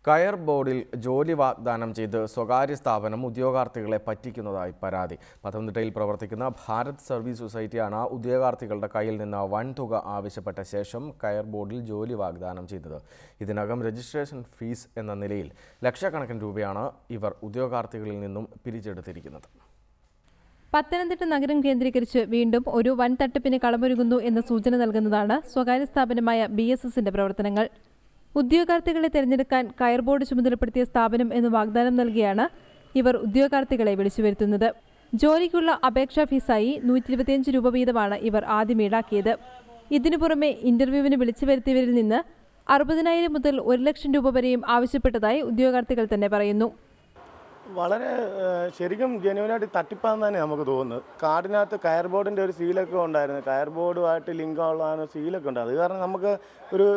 കയർ ബോർഡിൽ ജോലി വാഗ്ദാനം ചെയ്ത് സ്വകാര്യ സ്ഥാപനം ഉദ്യോഗാർത്ഥികളെ പറ്റിക്കുന്നതായി പരാതി. പത്തനംതിട്ടയിൽ പ്രവർത്തിക്കുന്ന ഭാരത് സർവീസ് സൊസൈറ്റിയാണ് ഉദ്യോഗാർത്ഥികളുടെ കയ്യിൽ നിന്ന് വൻതുക ആവശ്യപ്പെട്ട ശേഷം കയർ ബോർഡിൽ ജോലി വാഗ്ദാനം ചെയ്തത്. ഇതിനകം രജിസ്ട്രേഷൻ ഫീസ് എന്ന നിലയിൽ ലക്ഷക്കണക്കിന് രൂപയാണ് ഇവർ ഉദ്യോഗാർത്ഥികളിൽ നിന്നും പിരിച്ചെടുത്തിരിക്കുന്നത്. പത്തനംതിട്ട നഗരം കേന്ദ്രീകരിച്ച് വീണ്ടും ഒരു വൻ തട്ടിപ്പിന് കളമൊരുങ്ങുന്നു എന്ന സൂചന നൽകുന്നതാണ് സ്വകാര്യ സ്ഥാപനമായ BSSന്റെ പ്രവർത്തനങ്ങൾ. ഉദ്യോഗാർത്ഥികളെ തിരഞ്ഞെടുക്കാൻ കയർ ബോർഡ് ചുമതലപ്പെടുത്തിയ സ്ഥാപനം എന്ന് വാഗ്ദാനം നൽകിയാണ് ഇവർ ഉദ്യോഗാർത്ഥികളെ വിളിച്ചു വരുത്തുന്നത്. ജോലിക്കുള്ള അപേക്ഷാ ഫീസായി 125 രൂപ വീതമാണ് ഇവർ ആദ്യം ഈടാക്കിയത്. ഇതിനു പുറമെ ഇന്റർവ്യൂവിന് വിളിച്ചു വരുത്തിയവരിൽ നിന്ന് 60,000 മുതൽ 1 ലക്ഷം രൂപ വരെയും ആവശ്യപ്പെട്ടതായി ഉദ്യോഗാർത്ഥികൾ തന്നെ പറയുന്നു. വളരെ ശരിക്കും ജെന്യുവനായിട്ട് തട്ടിപ്പാന്ന് തന്നെ നമുക്ക് തോന്നുന്നത്. കാർഡിനകത്ത് കയർ ബോർഡിൻ്റെ ഒരു സീലൊക്കെ ഉണ്ടായിരുന്നു, കയർ ബോർഡുമായിട്ട് ലിങ്കുള്ള സീലൊക്കെ ഉണ്ട്. അത് കാരണം നമുക്ക് ഒരു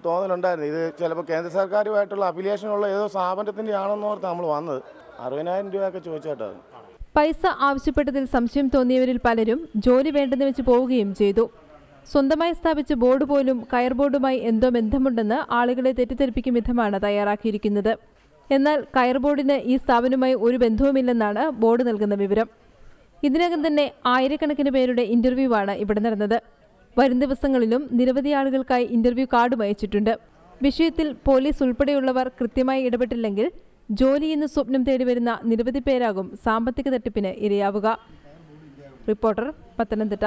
തോന്നലുണ്ടായിരുന്നു ഇത് ചിലപ്പോൾ കേന്ദ്ര സർക്കാരുമായിട്ടുള്ള അഫിലിയേഷനുള്ള ഏതോ സ്ഥാപനത്തിൻ്റെ ആണെന്നോർത്ത് നമ്മൾ വന്നത്. 60,000 രൂപയൊക്കെ ചോദിച്ചാട്ടോ. പൈസ ആവശ്യപ്പെട്ടതിൽ സംശയം തോന്നിയവരിൽ പലരും ജോലി വേണ്ടെന്ന് വെച്ച് പോവുകയും ചെയ്തു. സ്വന്തമായി സ്ഥാപിച്ച ബോർഡ് പോലും കയർ ബോർഡുമായി എന്തോ ബന്ധമുണ്ടെന്ന് ആളുകളെ തെറ്റിദ്ധരിപ്പിക്കും വിധമാണ് തയ്യാറാക്കിയിരിക്കുന്നത്. എന്നാൽ കയർ ബോർഡിന് ഈ സ്ഥാപനവുമായി ഒരു ബന്ധവുമില്ലെന്നാണ് ബോർഡ് നൽകുന്ന വിവരം. ഇതിനകം തന്നെ ആയിരക്കണക്കിന് പേരുടെ ഇന്റർവ്യൂ ആണ് ഇവിടെ നടന്നത്. വരും ദിവസങ്ങളിലും നിരവധി ആളുകൾക്കായി ഇന്റർവ്യൂ കാർഡും അയച്ചിട്ടുണ്ട്. വിഷയത്തിൽ പോലീസ് ഉൾപ്പെടെയുള്ളവർ കൃത്യമായി ഇടപെട്ടില്ലെങ്കിൽ ജോലിയെന്ന് സ്വപ്നം തേടി വരുന്ന നിരവധി പേരാകും സാമ്പത്തിക തട്ടിപ്പിന് ഇരയാവുക. റിപ്പോർട്ടർ, പത്തനംതിട്ട.